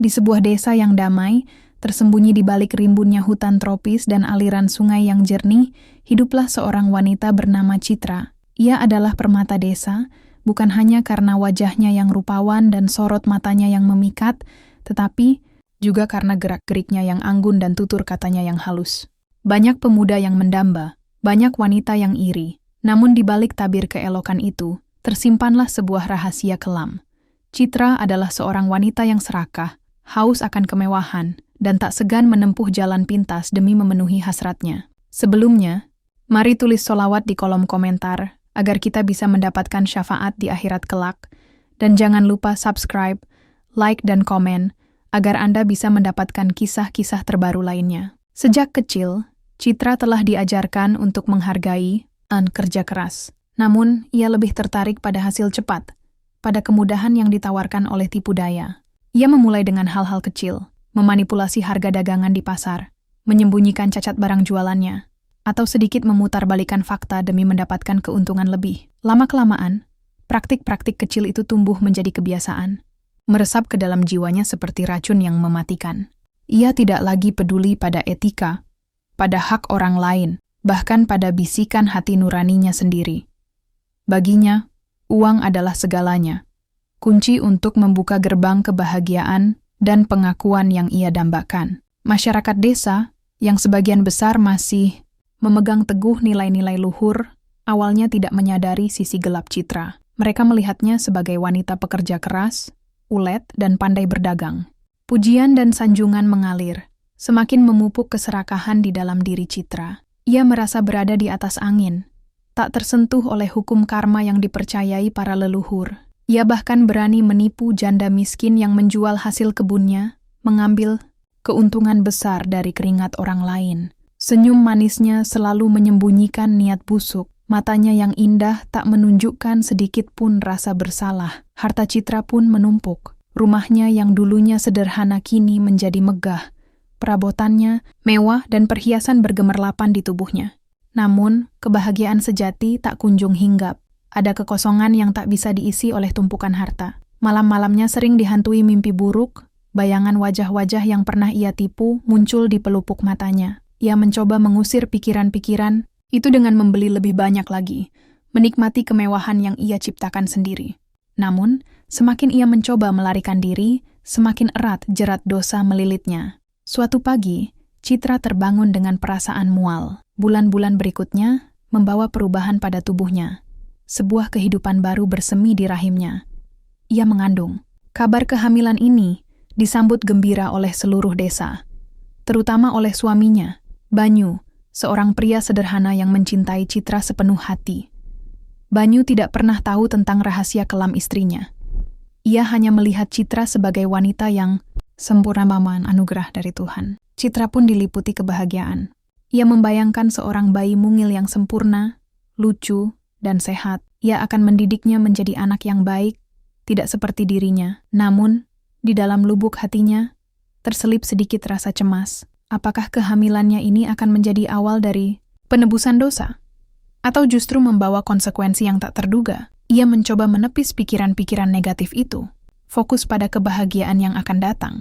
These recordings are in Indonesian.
Di sebuah desa yang damai, tersembunyi di balik rimbunnya hutan tropis dan aliran sungai yang jernih, hiduplah seorang wanita bernama Citra. Ia adalah permata desa, bukan hanya karena wajahnya yang rupawan dan sorot matanya yang memikat, tetapi juga karena gerak-geriknya yang anggun dan tutur katanya yang halus. Banyak pemuda yang mendamba, banyak wanita yang iri. Namun di balik tabir keelokan itu, tersimpanlah sebuah rahasia kelam. Citra adalah seorang wanita yang serakah, haus akan kemewahan, dan tak segan menempuh jalan pintas demi memenuhi hasratnya. Sebelumnya, mari tulis sholawat di kolom komentar agar kita bisa mendapatkan syafaat di akhirat kelak, dan jangan lupa subscribe, like, dan komen agar Anda bisa mendapatkan kisah-kisah terbaru lainnya. Sejak kecil, Citra telah diajarkan untuk menghargai dan kerja keras. Namun, ia lebih tertarik pada hasil cepat, pada kemudahan yang ditawarkan oleh tipu daya. Ia memulai dengan hal-hal kecil, memanipulasi harga dagangan di pasar, menyembunyikan cacat barang jualannya, atau sedikit memutarbalikkan fakta demi mendapatkan keuntungan lebih. Lama-kelamaan, praktik-praktik kecil itu tumbuh menjadi kebiasaan, meresap ke dalam jiwanya seperti racun yang mematikan. Ia tidak lagi peduli pada etika, pada hak orang lain, bahkan pada bisikan hati nuraninya sendiri. Baginya, uang adalah segalanya, kunci untuk membuka gerbang kebahagiaan dan pengakuan yang ia dambakan. Masyarakat desa, yang sebagian besar masih memegang teguh nilai-nilai luhur, awalnya tidak menyadari sisi gelap Citra. Mereka melihatnya sebagai wanita pekerja keras, ulet, dan pandai berdagang. Pujian dan sanjungan mengalir, semakin memupuk keserakahan di dalam diri Citra. Ia merasa berada di atas angin, tak tersentuh oleh hukum karma yang dipercayai para leluhur. Ia bahkan berani menipu janda miskin yang menjual hasil kebunnya, mengambil keuntungan besar dari keringat orang lain. Senyum manisnya selalu menyembunyikan niat busuk. Matanya yang indah tak menunjukkan sedikit pun rasa bersalah. Harta Citra pun menumpuk. Rumahnya yang dulunya sederhana kini menjadi megah. Perabotannya mewah dan perhiasan bergemerlapan di tubuhnya. Namun, kebahagiaan sejati tak kunjung hinggap. Ada kekosongan yang tak bisa diisi oleh tumpukan harta. Malam-malamnya sering dihantui mimpi buruk, bayangan wajah-wajah yang pernah ia tipu muncul di pelupuk matanya. Ia mencoba mengusir pikiran-pikiran itu dengan membeli lebih banyak lagi, menikmati kemewahan yang ia ciptakan sendiri. Namun, semakin ia mencoba melarikan diri, semakin erat jerat dosa melilitnya. Suatu pagi, Citra terbangun dengan perasaan mual. Bulan-bulan berikutnya membawa perubahan pada tubuhnya. Sebuah kehidupan baru bersemi di rahimnya. Ia mengandung. Kabar kehamilan ini disambut gembira oleh seluruh desa, terutama oleh suaminya, Banyu, seorang pria sederhana yang mencintai Citra sepenuh hati. Banyu tidak pernah tahu tentang rahasia kelam istrinya. Ia hanya melihat Citra sebagai wanita yang sempurna, anugerah dari Tuhan. Citra pun diliputi kebahagiaan. Ia membayangkan seorang bayi mungil yang sempurna, lucu, dan sehat. Ia akan mendidiknya menjadi anak yang baik, tidak seperti dirinya. Namun, di dalam lubuk hatinya, terselip sedikit rasa cemas. Apakah kehamilannya ini akan menjadi awal dari penebusan dosa? Atau justru membawa konsekuensi yang tak terduga? Ia mencoba menepis pikiran-pikiran negatif itu, fokus pada kebahagiaan yang akan datang.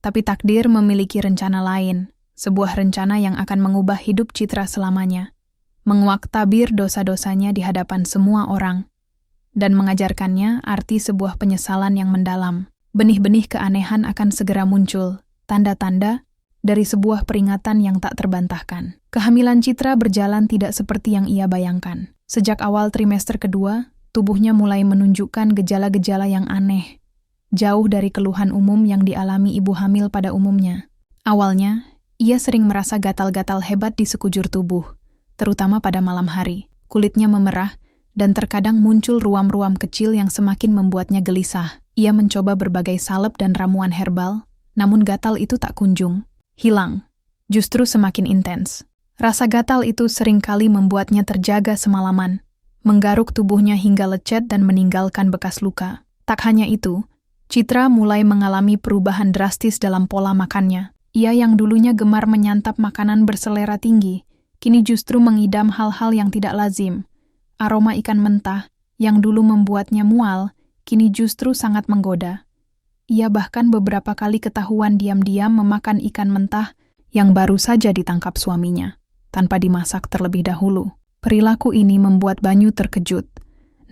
Tapi takdir memiliki rencana lain, sebuah rencana yang akan mengubah hidup Citra selamanya, menguak tabir dosa-dosanya di hadapan semua orang, dan mengajarkannya arti sebuah penyesalan yang mendalam. Benih-benih keanehan akan segera muncul, tanda-tanda dari sebuah peringatan yang tak terbantahkan. Kehamilan Citra berjalan tidak seperti yang ia bayangkan. Sejak awal trimester kedua, tubuhnya mulai menunjukkan gejala-gejala yang aneh, jauh dari keluhan umum yang dialami ibu hamil pada umumnya. Awalnya, ia sering merasa gatal-gatal hebat di sekujur tubuh, terutama pada malam hari. Kulitnya memerah, dan terkadang muncul ruam-ruam kecil yang semakin membuatnya gelisah. Ia mencoba berbagai salep dan ramuan herbal, namun gatal itu tak kunjung hilang, justru semakin intens. Rasa gatal itu seringkali membuatnya terjaga semalaman, menggaruk tubuhnya hingga lecet dan meninggalkan bekas luka. Tak hanya itu, Citra mulai mengalami perubahan drastis dalam pola makannya. Ia yang dulunya gemar menyantap makanan berselera tinggi, kini justru mengidam hal-hal yang tidak lazim. Aroma ikan mentah, yang dulu membuatnya mual, kini justru sangat menggoda. Ia bahkan beberapa kali ketahuan diam-diam memakan ikan mentah yang baru saja ditangkap suaminya, tanpa dimasak terlebih dahulu. Perilaku ini membuat Banyu terkejut,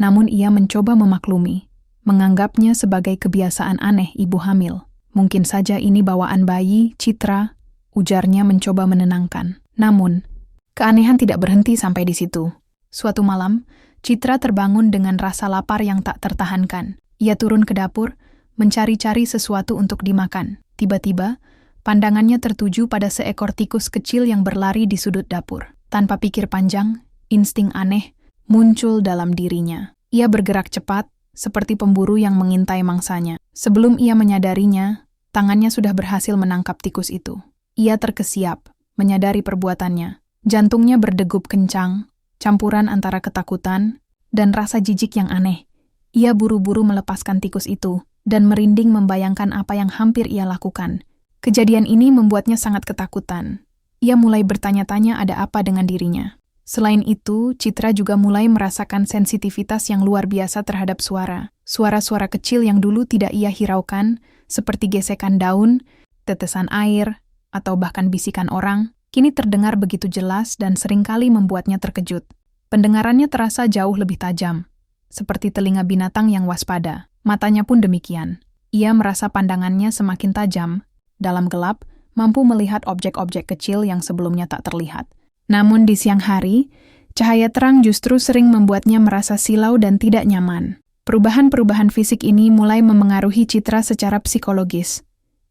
namun ia mencoba memaklumi, menganggapnya sebagai kebiasaan aneh ibu hamil. Mungkin saja ini bawaan bayi, Citra, ujarnya mencoba menenangkan. Namun, keanehan tidak berhenti sampai di situ. Suatu malam, Citra terbangun dengan rasa lapar yang tak tertahankan. Ia turun ke dapur, mencari-cari sesuatu untuk dimakan. Tiba-tiba, pandangannya tertuju pada seekor tikus kecil yang berlari di sudut dapur. Tanpa pikir panjang, insting aneh muncul dalam dirinya. Ia bergerak cepat, seperti pemburu yang mengintai mangsanya. Sebelum ia menyadarinya, tangannya sudah berhasil menangkap tikus itu. Ia terkesiap, menyadari perbuatannya. Jantungnya berdegup kencang, campuran antara ketakutan dan rasa jijik yang aneh. Ia buru-buru melepaskan tikus itu, dan merinding membayangkan apa yang hampir ia lakukan. Kejadian ini membuatnya sangat ketakutan. Ia mulai bertanya-tanya ada apa dengan dirinya. Selain itu, Citra juga mulai merasakan sensitivitas yang luar biasa terhadap suara. Suara-suara kecil yang dulu tidak ia hiraukan, seperti gesekan daun, tetesan air, atau bahkan bisikan orang, kini terdengar begitu jelas dan seringkali membuatnya terkejut. Pendengarannya terasa jauh lebih tajam, seperti telinga binatang yang waspada. Matanya pun demikian. Ia merasa pandangannya semakin tajam. Dalam gelap, mampu melihat objek-objek kecil yang sebelumnya tak terlihat. Namun di siang hari, cahaya terang justru sering membuatnya merasa silau dan tidak nyaman. Perubahan-perubahan fisik ini mulai memengaruhi Citra secara psikologis.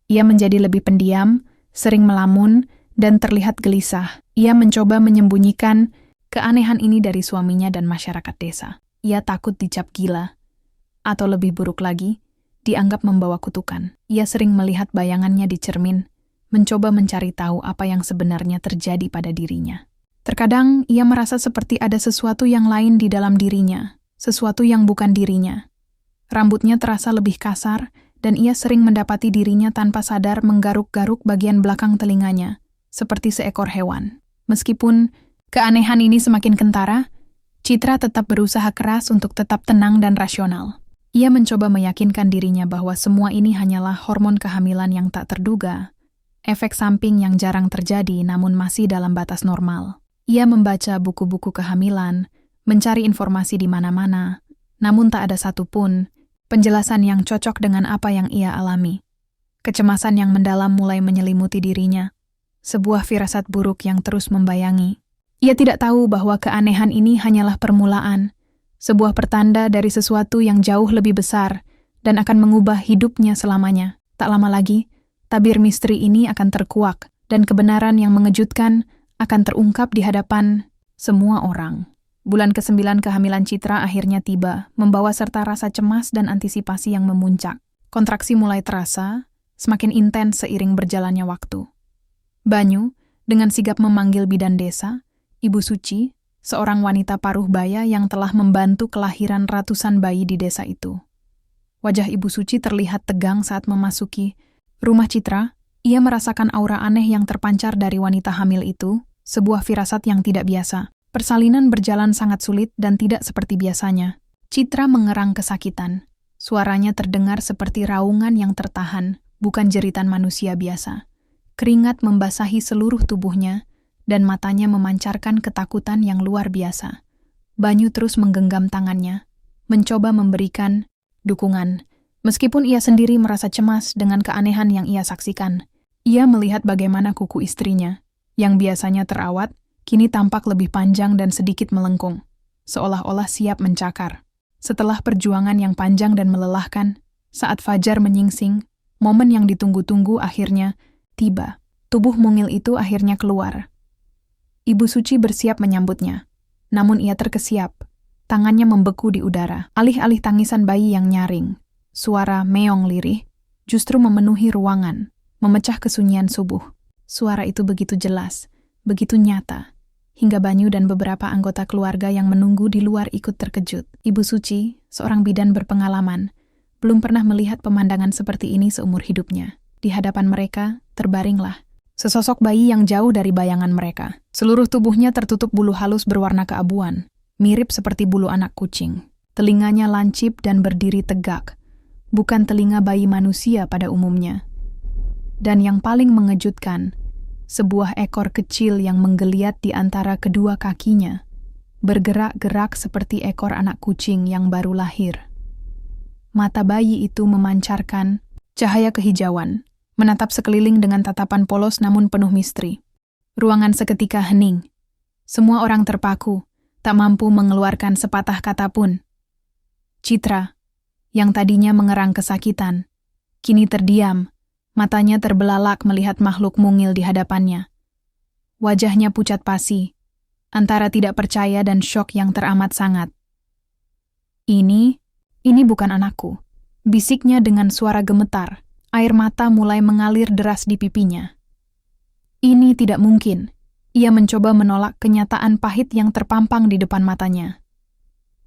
Ia menjadi lebih pendiam, sering melamun, dan terlihat gelisah. Ia mencoba menyembunyikan keanehan ini dari suaminya dan masyarakat desa. Ia takut dicap gila, atau lebih buruk lagi, dianggap membawa kutukan. Ia sering melihat bayangannya di cermin, mencoba mencari tahu apa yang sebenarnya terjadi pada dirinya. Terkadang ia merasa seperti ada sesuatu yang lain di dalam dirinya, sesuatu yang bukan dirinya. Rambutnya terasa lebih kasar, dan ia sering mendapati dirinya tanpa sadar menggaruk-garuk bagian belakang telinganya, seperti seekor hewan. Meskipun keanehan ini semakin kentara, Citra tetap berusaha keras untuk tetap tenang dan rasional. Ia mencoba meyakinkan dirinya bahwa semua ini hanyalah hormon kehamilan yang tak terduga, efek samping yang jarang terjadi namun masih dalam batas normal. Ia membaca buku-buku kehamilan, mencari informasi di mana-mana, namun tak ada satupun penjelasan yang cocok dengan apa yang ia alami. Kecemasan yang mendalam mulai menyelimuti dirinya, sebuah firasat buruk yang terus membayangi. Ia tidak tahu bahwa keanehan ini hanyalah permulaan, sebuah pertanda dari sesuatu yang jauh lebih besar dan akan mengubah hidupnya selamanya. Tak lama lagi, tabir misteri ini akan terkuak, dan kebenaran yang mengejutkan akan terungkap di hadapan semua orang. Bulan ke-9 kehamilan Citra akhirnya tiba, membawa serta rasa cemas dan antisipasi yang memuncak. Kontraksi mulai terasa, semakin intens seiring berjalannya waktu. Banyu, dengan sigap memanggil bidan desa, Ibu Suci, seorang wanita paruh baya yang telah membantu kelahiran ratusan bayi di desa itu. Wajah Ibu Suci terlihat tegang saat memasuki rumah Citra. Ia merasakan aura aneh yang terpancar dari wanita hamil itu, sebuah firasat yang tidak biasa. Persalinan berjalan sangat sulit dan tidak seperti biasanya. Citra mengerang kesakitan. Suaranya terdengar seperti raungan yang tertahan, bukan jeritan manusia biasa. Keringat membasahi seluruh tubuhnya, dan matanya memancarkan ketakutan yang luar biasa. Banyu terus menggenggam tangannya, mencoba memberikan dukungan. Meskipun ia sendiri merasa cemas dengan keanehan yang ia saksikan, ia melihat bagaimana kuku istrinya, yang biasanya terawat, kini tampak lebih panjang dan sedikit melengkung, seolah-olah siap mencakar. Setelah perjuangan yang panjang dan melelahkan, saat fajar menyingsing, momen yang ditunggu-tunggu akhirnya tiba. Tubuh mungil itu akhirnya keluar. Ibu Suci bersiap menyambutnya, namun ia terkesiap. Tangannya membeku di udara. Alih-alih tangisan bayi yang nyaring, suara meong lirih justru memenuhi ruangan, memecah kesunyian subuh. Suara itu begitu jelas, begitu nyata, hingga Banyu dan beberapa anggota keluarga yang menunggu di luar ikut terkejut. Ibu Suci, seorang bidan berpengalaman, belum pernah melihat pemandangan seperti ini seumur hidupnya. Di hadapan mereka, terbaringlah sesosok bayi yang jauh dari bayangan mereka. Seluruh tubuhnya tertutup bulu halus berwarna keabuan, mirip seperti bulu anak kucing. Telinganya lancip dan berdiri tegak. bukan telinga bayi manusia pada umumnya. Dan yang paling mengejutkan, sebuah ekor kecil yang menggeliat di antara kedua kakinya, bergerak-gerak seperti ekor anak kucing yang baru lahir. Mata bayi itu memancarkan cahaya kehijauan, menatap sekeliling dengan tatapan polos namun penuh misteri. Ruangan seketika hening. Semua orang terpaku, tak mampu mengeluarkan sepatah kata pun. Citra, yang tadinya mengerang kesakitan, kini terdiam, matanya terbelalak melihat makhluk mungil di hadapannya. Wajahnya pucat pasi, antara tidak percaya dan syok yang teramat sangat. Ini bukan anakku, bisiknya dengan suara gemetar. Air mata mulai mengalir deras di pipinya. Ini tidak mungkin. Ia mencoba menolak kenyataan pahit yang terpampang di depan matanya.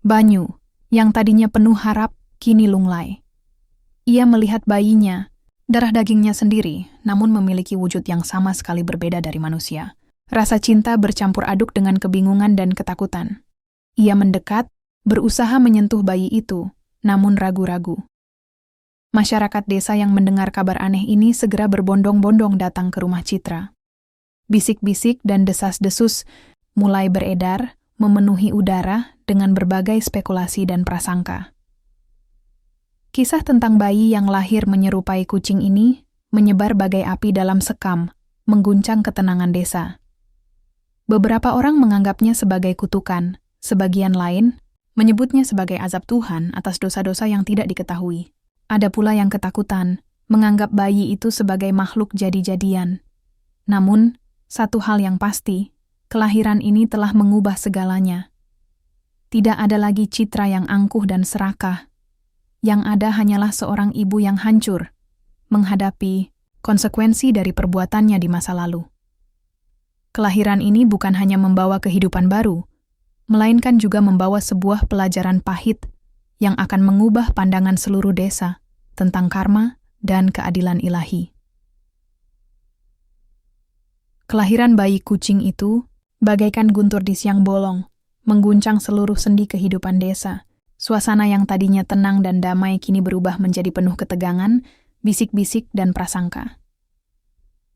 Banyu, yang tadinya penuh harap, kini lunglai. Ia melihat bayinya, darah dagingnya sendiri, namun memiliki wujud yang sama sekali berbeda dari manusia. Rasa cinta bercampur aduk dengan kebingungan dan ketakutan. Ia mendekat, berusaha menyentuh bayi itu, namun ragu-ragu. Masyarakat desa yang mendengar kabar aneh ini segera berbondong-bondong datang ke rumah Citra. Bisik-bisik dan desas-desus mulai beredar, memenuhi udara dengan berbagai spekulasi dan prasangka. Kisah tentang bayi yang lahir menyerupai kucing ini menyebar bagai api dalam sekam, mengguncang ketenangan desa. Beberapa orang menganggapnya sebagai kutukan, sebagian lain menyebutnya sebagai azab Tuhan atas dosa-dosa yang tidak diketahui. Ada pula yang ketakutan, menganggap bayi itu sebagai makhluk jadi-jadian. Namun, satu hal yang pasti, kelahiran ini telah mengubah segalanya. Tidak ada lagi Citra yang angkuh dan serakah. Yang ada hanyalah seorang ibu yang hancur, menghadapi konsekuensi dari perbuatannya di masa lalu. Kelahiran ini bukan hanya membawa kehidupan baru, melainkan juga membawa sebuah pelajaran pahit yang akan mengubah pandangan seluruh desa tentang karma dan keadilan ilahi. Kelahiran bayi kucing itu bagaikan guntur di siang bolong, mengguncang seluruh sendi kehidupan desa. Suasana yang tadinya tenang dan damai kini berubah menjadi penuh ketegangan, bisik-bisik dan prasangka.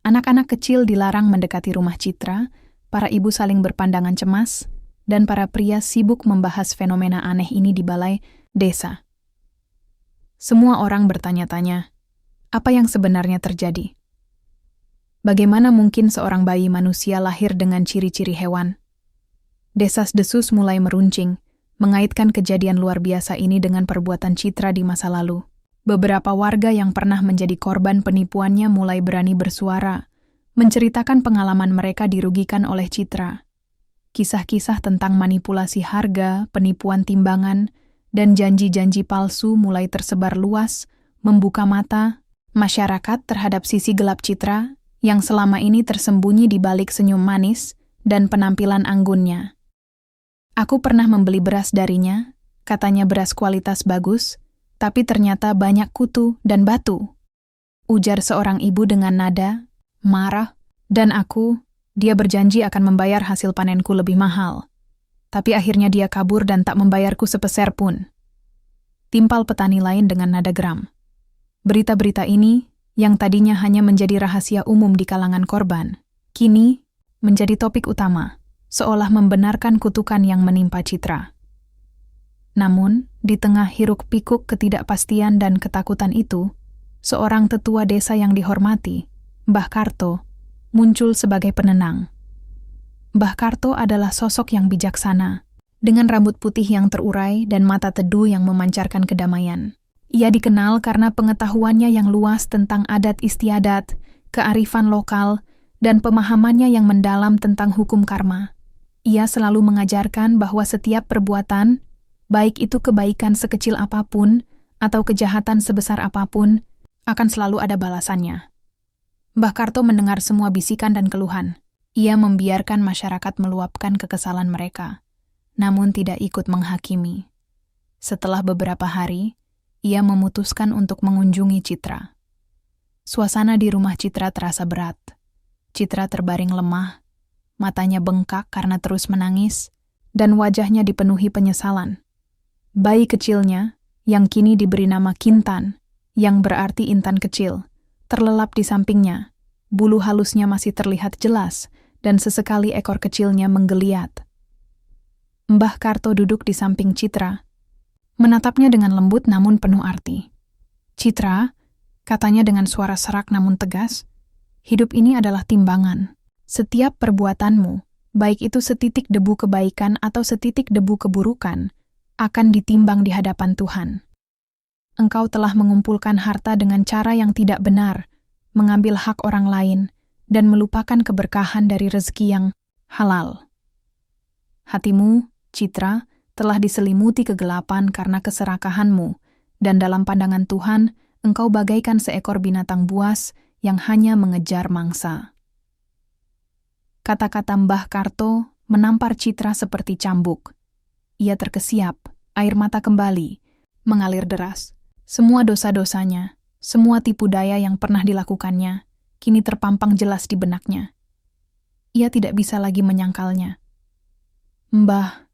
Anak-anak kecil dilarang mendekati rumah Citra, para ibu saling berpandangan cemas, dan para pria sibuk membahas fenomena aneh ini di balai desa. Semua orang bertanya-tanya, apa yang sebenarnya terjadi? Bagaimana mungkin seorang bayi manusia lahir dengan ciri-ciri hewan? Desas-desus mulai meruncing, mengaitkan kejadian luar biasa ini dengan perbuatan Citra di masa lalu. Beberapa warga yang pernah menjadi korban penipuannya mulai berani bersuara, menceritakan pengalaman mereka dirugikan oleh Citra. Kisah-kisah tentang manipulasi harga, penipuan timbangan, dan janji-janji palsu mulai tersebar luas, membuka mata masyarakat terhadap sisi gelap Citra yang selama ini tersembunyi di balik senyum manis dan penampilan anggunnya. Aku pernah membeli beras darinya, katanya beras kualitas bagus, tapi ternyata banyak kutu dan batu. Ujar seorang ibu dengan nada marah, dan dia berjanji akan membayar hasil panenku lebih mahal. Tapi akhirnya dia kabur dan tak membayarku sepeser pun. Timpal petani lain dengan nada geram. Berita-berita ini, yang tadinya hanya menjadi rahasia umum di kalangan korban, kini menjadi topik utama, seolah membenarkan kutukan yang menimpa Citra. Namun, di tengah hiruk-pikuk ketidakpastian dan ketakutan itu, seorang tetua desa yang dihormati, Mbah Karto, muncul sebagai penenang. Mbah Karto adalah sosok yang bijaksana, dengan rambut putih yang terurai dan mata teduh yang memancarkan kedamaian. Ia dikenal karena pengetahuannya yang luas tentang adat istiadat, kearifan lokal, dan pemahamannya yang mendalam tentang hukum karma. Ia selalu mengajarkan bahwa setiap perbuatan, baik itu kebaikan sekecil apapun atau kejahatan sebesar apapun, akan selalu ada balasannya. Mbah Karto mendengar semua bisikan dan keluhan. Ia membiarkan masyarakat meluapkan kekesalan mereka, namun tidak ikut menghakimi. Setelah beberapa hari, ia memutuskan untuk mengunjungi Citra. Suasana di rumah Citra terasa berat. Citra terbaring lemah, matanya bengkak karena terus menangis, dan wajahnya dipenuhi penyesalan. Bayi kecilnya, yang kini diberi nama Kintan, yang berarti intan kecil, terlelap di sampingnya. Bulu halusnya masih terlihat jelas, dan sesekali ekor kecilnya menggeliat. Mbah Karto duduk di samping Citra, menatapnya dengan lembut namun penuh arti. "Citra," katanya dengan suara serak namun tegas, "hidup ini adalah timbangan. Setiap perbuatanmu, baik itu setitik debu kebaikan atau setitik debu keburukan, akan ditimbang di hadapan Tuhan. Engkau telah mengumpulkan harta dengan cara yang tidak benar, mengambil hak orang lain, dan melupakan keberkahan dari rezeki yang halal. Hatimu, Citra, telah diselimuti kegelapan karena keserakahanmu, dan dalam pandangan Tuhan, engkau bagaikan seekor binatang buas yang hanya mengejar mangsa." Kata-kata Mbah Karto menampar Citra seperti cambuk. Ia terkesiap, air mata kembali, mengalir deras. Semua dosa-dosanya, semua tipu daya yang pernah dilakukannya, kini terpampang jelas di benaknya. Ia tidak bisa lagi menyangkalnya. Mbah,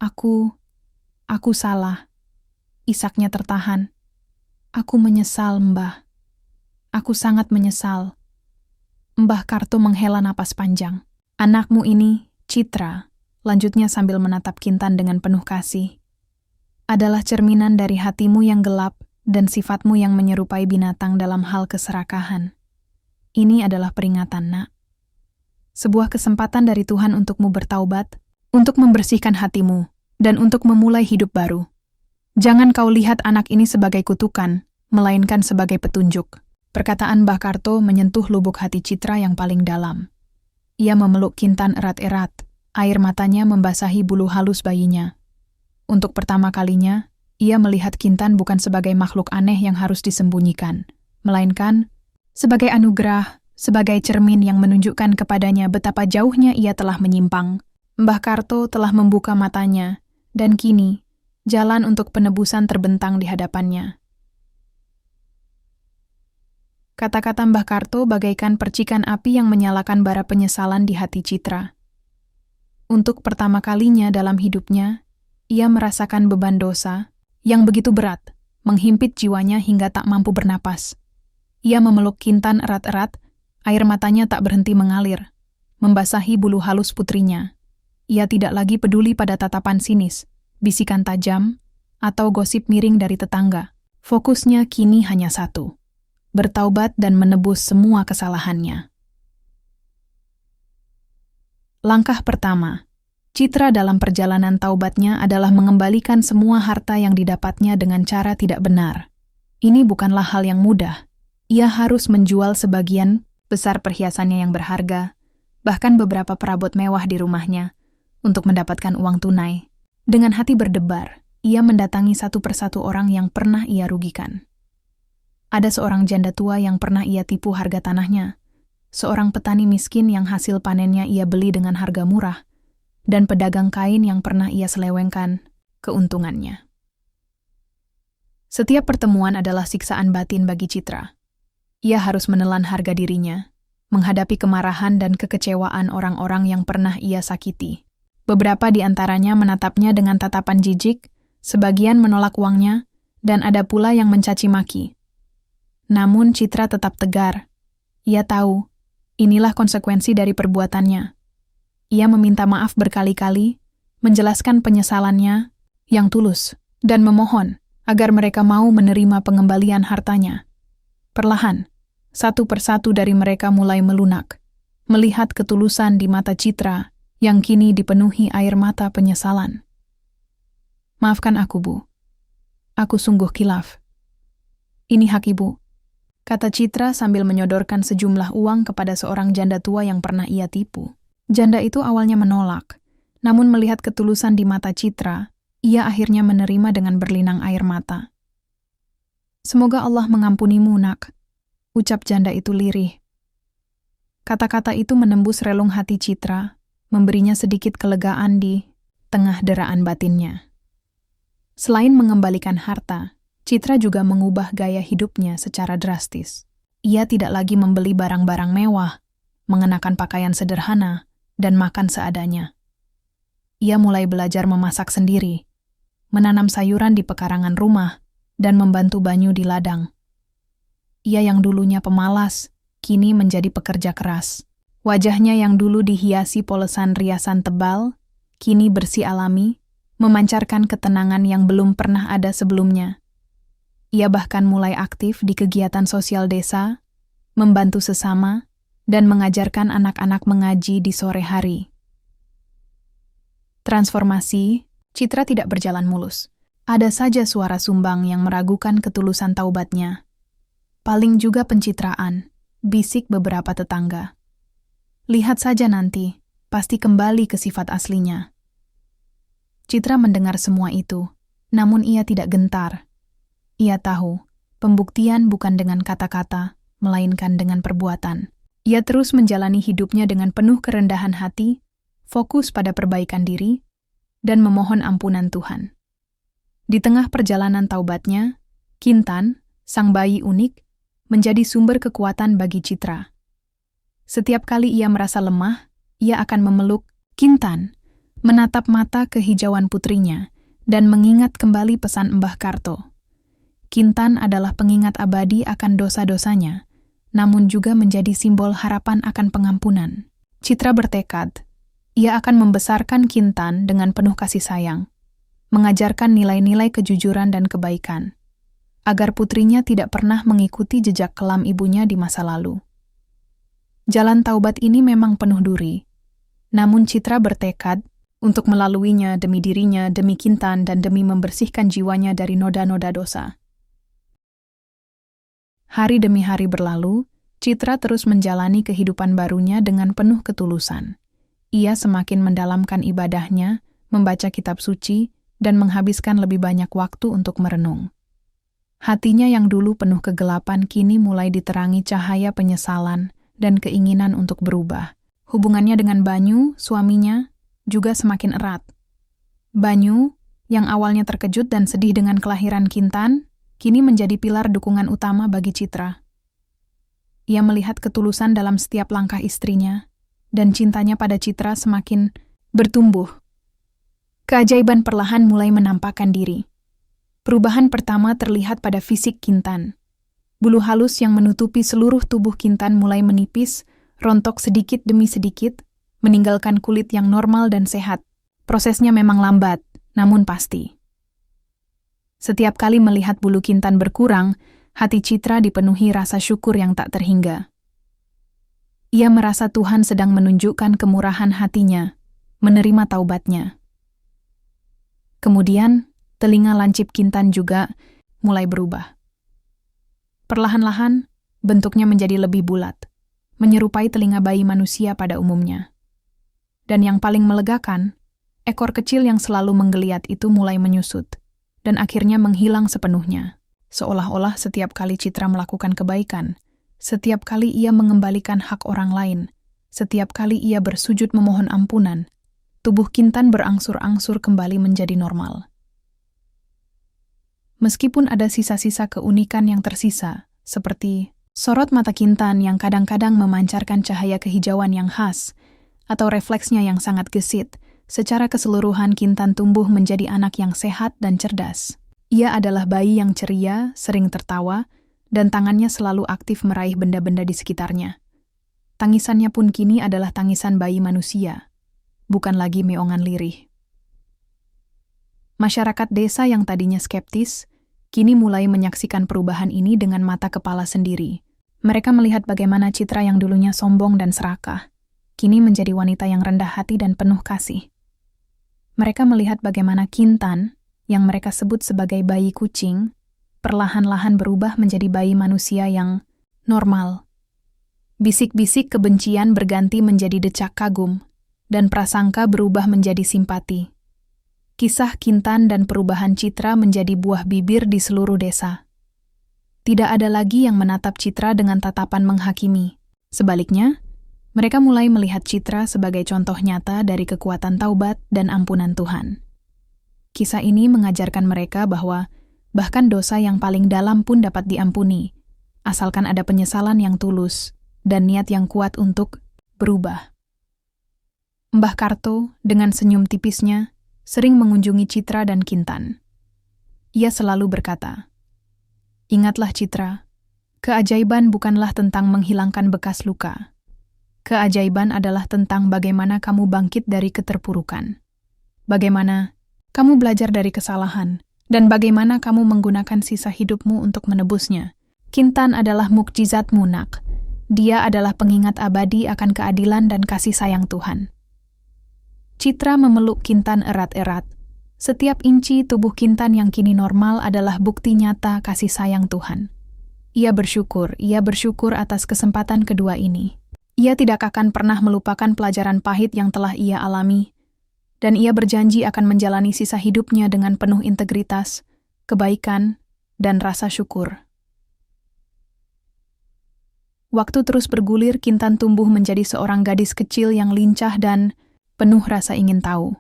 aku salah." Isaknya tertahan. "Aku menyesal, Mbah. Aku sangat menyesal." Mbah Karto menghela napas panjang. "Anakmu ini, Citra," lanjutnya sambil menatap Kintan dengan penuh kasih, "adalah cerminan dari hatimu yang gelap dan sifatmu yang menyerupai binatang dalam hal keserakahan. Ini adalah peringatan, Nak. Sebuah kesempatan dari Tuhan untukmu bertaubat, untuk membersihkan hatimu, dan untuk memulai hidup baru. Jangan kau lihat anak ini sebagai kutukan, melainkan sebagai petunjuk." Perkataan Mbah Karto menyentuh lubuk hati Citra yang paling dalam. Ia memeluk Kintan erat-erat, air matanya membasahi bulu halus bayinya. Untuk pertama kalinya, ia melihat Kintan bukan sebagai makhluk aneh yang harus disembunyikan, melainkan sebagai anugerah, sebagai cermin yang menunjukkan kepadanya betapa jauhnya ia telah menyimpang. Mbah Karto telah membuka matanya, dan kini, jalan untuk penebusan terbentang di hadapannya. Kata-kata Mbah Karto bagaikan percikan api yang menyalakan bara penyesalan di hati Citra. Untuk pertama kalinya dalam hidupnya, ia merasakan beban dosa yang begitu berat, menghimpit jiwanya hingga tak mampu bernapas. Ia memeluk Kintan erat-erat, air matanya tak berhenti mengalir, membasahi bulu halus putrinya. Ia tidak lagi peduli pada tatapan sinis, bisikan tajam, atau gosip miring dari tetangga. Fokusnya kini hanya satu: bertaubat dan menebus semua kesalahannya. Langkah pertama, Citra dalam perjalanan taubatnya adalah mengembalikan semua harta yang didapatnya dengan cara tidak benar. Ini bukanlah hal yang mudah. Ia harus menjual sebagian besar perhiasannya yang berharga, bahkan beberapa perabot mewah di rumahnya, untuk mendapatkan uang tunai. Dengan hati berdebar, ia mendatangi satu persatu orang yang pernah ia rugikan. Ada seorang janda tua yang pernah ia tipu harga tanahnya, seorang petani miskin yang hasil panennya ia beli dengan harga murah, dan pedagang kain yang pernah ia selewengkan keuntungannya. Setiap pertemuan adalah siksaan batin bagi Citra. Ia harus menelan harga dirinya, menghadapi kemarahan dan kekecewaan orang-orang yang pernah ia sakiti. Beberapa di antaranya menatapnya dengan tatapan jijik, sebagian menolak uangnya, dan ada pula yang mencaci maki. Namun Citra tetap tegar. Ia tahu, inilah konsekuensi dari perbuatannya. Ia meminta maaf berkali-kali, menjelaskan penyesalannya yang tulus, dan memohon agar mereka mau menerima pengembalian hartanya. Perlahan, satu persatu dari mereka mulai melunak, melihat ketulusan di mata Citra yang kini dipenuhi air mata penyesalan. "Maafkan aku, Bu. Aku sungguh kilaf. Ini hak Ibu," kata Citra sambil menyodorkan sejumlah uang kepada seorang janda tua yang pernah ia tipu. Janda itu awalnya menolak, namun melihat ketulusan di mata Citra, ia akhirnya menerima dengan berlinang air mata. "Semoga Allah mengampunimu, Nak," ucap janda itu lirih. Kata-kata itu menembus relung hati Citra, memberinya sedikit kelegaan di tengah deraan batinnya. Selain mengembalikan harta, Citra juga mengubah gaya hidupnya secara drastis. Ia tidak lagi membeli barang-barang mewah, mengenakan pakaian sederhana, dan makan seadanya. Ia mulai belajar memasak sendiri, menanam sayuran di pekarangan rumah, dan membantu Banyu di ladang. Ia yang dulunya pemalas, kini menjadi pekerja keras. Wajahnya yang dulu dihiasi polesan riasan tebal, kini bersih alami, memancarkan ketenangan yang belum pernah ada sebelumnya. Ia bahkan mulai aktif di kegiatan sosial desa, membantu sesama, dan mengajarkan anak-anak mengaji di sore hari. Transformasi, Citra tidak berjalan mulus. Ada saja suara sumbang yang meragukan ketulusan taubatnya. Paling juga pencitraan, bisik beberapa tetangga. Lihat saja nanti, pasti kembali ke sifat aslinya. Citra mendengar semua itu, namun ia tidak gentar. Ia tahu, pembuktian bukan dengan kata-kata, melainkan dengan perbuatan. Ia terus menjalani hidupnya dengan penuh kerendahan hati, fokus pada perbaikan diri, dan memohon ampunan Tuhan. Di tengah perjalanan taubatnya, Kintan, sang bayi unik, menjadi sumber kekuatan bagi Citra. Setiap kali ia merasa lemah, ia akan memeluk Kintan, menatap mata kehijauan putrinya, dan mengingat kembali pesan Mbah Karto. Kintan adalah pengingat abadi akan dosa-dosanya, namun juga menjadi simbol harapan akan pengampunan. Citra bertekad, ia akan membesarkan Kintan dengan penuh kasih sayang, mengajarkan nilai-nilai kejujuran dan kebaikan, agar putrinya tidak pernah mengikuti jejak kelam ibunya di masa lalu. Jalan taubat ini memang penuh duri, namun Citra bertekad untuk melaluinya demi dirinya, demi Kintan, dan demi membersihkan jiwanya dari noda-noda dosa. Hari demi hari berlalu, Citra terus menjalani kehidupan barunya dengan penuh ketulusan. Ia semakin mendalamkan ibadahnya, membaca kitab suci, dan menghabiskan lebih banyak waktu untuk merenung. Hatinya yang dulu penuh kegelapan kini mulai diterangi cahaya penyesalan dan keinginan untuk berubah. Hubungannya dengan Banyu, suaminya, juga semakin erat. Banyu, yang awalnya terkejut dan sedih dengan kelahiran Kintan, kini menjadi pilar dukungan utama bagi Citra. Ia melihat ketulusan dalam setiap langkah istrinya, dan cintanya pada Citra semakin bertumbuh. Keajaiban perlahan mulai menampakkan diri. Perubahan pertama terlihat pada fisik Kintan. Bulu halus yang menutupi seluruh tubuh Kintan mulai menipis, rontok sedikit demi sedikit, meninggalkan kulit yang normal dan sehat. Prosesnya memang lambat, namun pasti. Setiap kali melihat bulu Kintan berkurang, hati Citra dipenuhi rasa syukur yang tak terhingga. Ia merasa Tuhan sedang menunjukkan kemurahan hatinya, menerima taubatnya. Kemudian, telinga lancip Kintan juga mulai berubah. Perlahan-lahan, bentuknya menjadi lebih bulat, menyerupai telinga bayi manusia pada umumnya. Dan yang paling melegakan, ekor kecil yang selalu menggeliat itu mulai menyusut, dan akhirnya menghilang sepenuhnya. Seolah-olah setiap kali Citra melakukan kebaikan, setiap kali ia mengembalikan hak orang lain, setiap kali ia bersujud memohon ampunan, tubuh Kintan berangsur-angsur kembali menjadi normal. Meskipun ada sisa-sisa keunikan yang tersisa, seperti sorot mata Kintan yang kadang-kadang memancarkan cahaya kehijauan yang khas, atau refleksnya yang sangat gesit, secara keseluruhan Kintan tumbuh menjadi anak yang sehat dan cerdas. Ia adalah bayi yang ceria, sering tertawa, dan tangannya selalu aktif meraih benda-benda di sekitarnya. Tangisannya pun kini adalah tangisan bayi manusia, bukan lagi meongan lirih. Masyarakat desa yang tadinya skeptis, kini mulai menyaksikan perubahan ini dengan mata kepala sendiri. Mereka melihat bagaimana Citra yang dulunya sombong dan serakah, kini menjadi wanita yang rendah hati dan penuh kasih. Mereka melihat bagaimana Kintan, yang mereka sebut sebagai bayi kucing, perlahan-lahan berubah menjadi bayi manusia yang normal. Bisik-bisik kebencian berganti menjadi decak kagum, dan prasangka berubah menjadi simpati. Kisah Kintan dan perubahan Citra menjadi buah bibir di seluruh desa. Tidak ada lagi yang menatap Citra dengan tatapan menghakimi. Sebaliknya, mereka mulai melihat Citra sebagai contoh nyata dari kekuatan taubat dan ampunan Tuhan. Kisah ini mengajarkan mereka bahwa bahkan dosa yang paling dalam pun dapat diampuni, asalkan ada penyesalan yang tulus dan niat yang kuat untuk berubah. Mbah Karto, dengan senyum tipisnya, sering mengunjungi Citra dan Kintan. Ia selalu berkata, Ingatlah Citra, keajaiban bukanlah tentang menghilangkan bekas luka. Keajaiban adalah tentang bagaimana kamu bangkit dari keterpurukan. Bagaimana kamu belajar dari kesalahan, dan bagaimana kamu menggunakan sisa hidupmu untuk menebusnya. Kintan adalah mukjizatmu, Nak. Dia adalah pengingat abadi akan keadilan dan kasih sayang Tuhan. Citra memeluk Kintan erat-erat. Setiap inci tubuh Kintan yang kini normal adalah bukti nyata kasih sayang Tuhan. Ia bersyukur atas kesempatan kedua ini. Ia tidak akan pernah melupakan pelajaran pahit yang telah ia alami, dan ia berjanji akan menjalani sisa hidupnya dengan penuh integritas, kebaikan, dan rasa syukur. Waktu terus bergulir, Kintan tumbuh menjadi seorang gadis kecil yang lincah dan penuh rasa ingin tahu.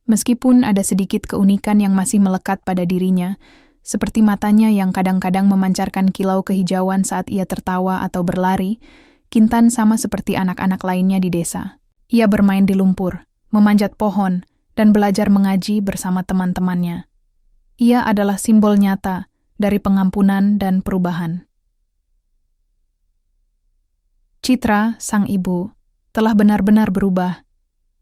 Meskipun ada sedikit keunikan yang masih melekat pada dirinya, seperti matanya yang kadang-kadang memancarkan kilau kehijauan saat ia tertawa atau berlari, Kintan sama seperti anak-anak lainnya di desa. Ia bermain di lumpur, memanjat pohon, dan belajar mengaji bersama teman-temannya. Ia adalah simbol nyata dari pengampunan dan perubahan. Citra, sang ibu, telah benar-benar berubah.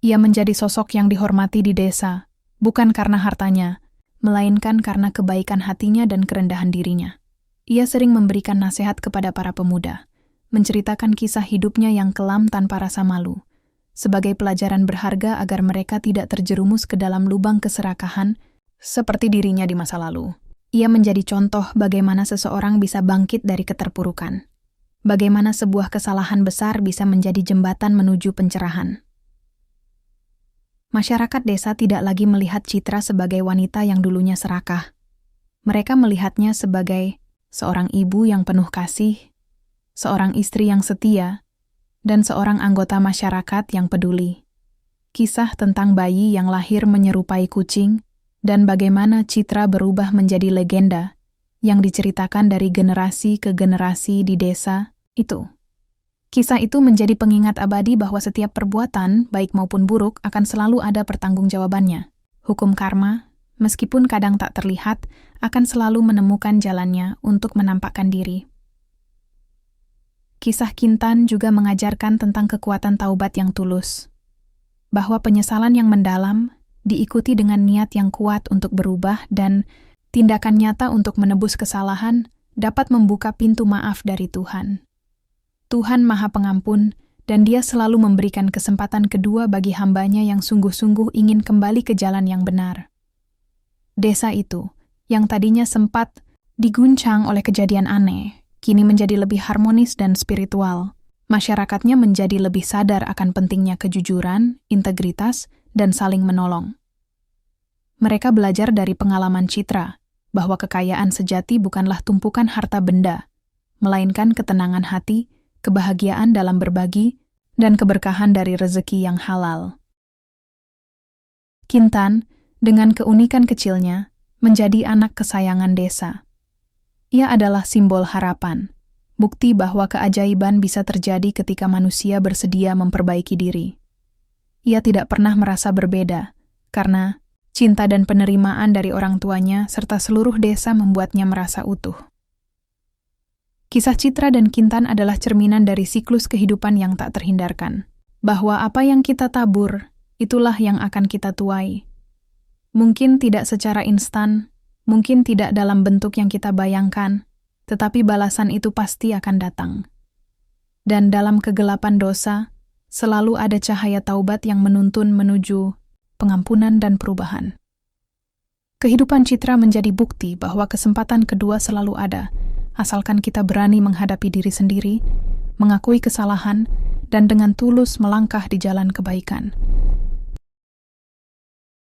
Ia menjadi sosok yang dihormati di desa, bukan karena hartanya, melainkan karena kebaikan hatinya dan kerendahan dirinya. Ia sering memberikan nasihat kepada para pemuda, menceritakan kisah hidupnya yang kelam tanpa rasa malu, sebagai pelajaran berharga agar mereka tidak terjerumus ke dalam lubang keserakahan seperti dirinya di masa lalu. Ia menjadi contoh bagaimana seseorang bisa bangkit dari keterpurukan. Bagaimana sebuah kesalahan besar bisa menjadi jembatan menuju pencerahan. Masyarakat desa tidak lagi melihat Citra sebagai wanita yang dulunya serakah. Mereka melihatnya sebagai seorang ibu yang penuh kasih, seorang istri yang setia, dan seorang anggota masyarakat yang peduli. Kisah tentang bayi yang lahir menyerupai kucing, dan bagaimana Citra berubah menjadi legenda yang diceritakan dari generasi ke generasi di desa itu. Kisah itu menjadi pengingat abadi bahwa setiap perbuatan, baik maupun buruk, akan selalu ada pertanggungjawabannya. Hukum karma, meskipun kadang tak terlihat, akan selalu menemukan jalannya untuk menampakkan diri. Kisah Kintan juga mengajarkan tentang kekuatan taubat yang tulus, bahwa penyesalan yang mendalam diikuti dengan niat yang kuat untuk berubah dan tindakan nyata untuk menebus kesalahan dapat membuka pintu maaf dari Tuhan. Tuhan Maha Pengampun, dan Dia selalu memberikan kesempatan kedua bagi hambanya yang sungguh-sungguh ingin kembali ke jalan yang benar. Desa itu, yang tadinya sempat diguncang oleh kejadian aneh, kini menjadi lebih harmonis dan spiritual. Masyarakatnya menjadi lebih sadar akan pentingnya kejujuran, integritas, dan saling menolong. Mereka belajar dari pengalaman Citra, bahwa kekayaan sejati bukanlah tumpukan harta benda, melainkan ketenangan hati, kebahagiaan dalam berbagi, dan keberkahan dari rezeki yang halal. Kintan, dengan keunikan kecilnya, menjadi anak kesayangan desa. Ia adalah simbol harapan, bukti bahwa keajaiban bisa terjadi ketika manusia bersedia memperbaiki diri. Ia tidak pernah merasa berbeda, karena cinta dan penerimaan dari orang tuanya serta seluruh desa membuatnya merasa utuh. Kisah Citra dan Kintan adalah cerminan dari siklus kehidupan yang tak terhindarkan, bahwa apa yang kita tabur, itulah yang akan kita tuai. Mungkin tidak secara instan, mungkin tidak dalam bentuk yang kita bayangkan, tetapi balasan itu pasti akan datang. Dan dalam kegelapan dosa, selalu ada cahaya taubat yang menuntun menuju pengampunan dan perubahan. Kehidupan Citra menjadi bukti bahwa kesempatan kedua selalu ada, asalkan kita berani menghadapi diri sendiri, mengakui kesalahan, dan dengan tulus melangkah di jalan kebaikan.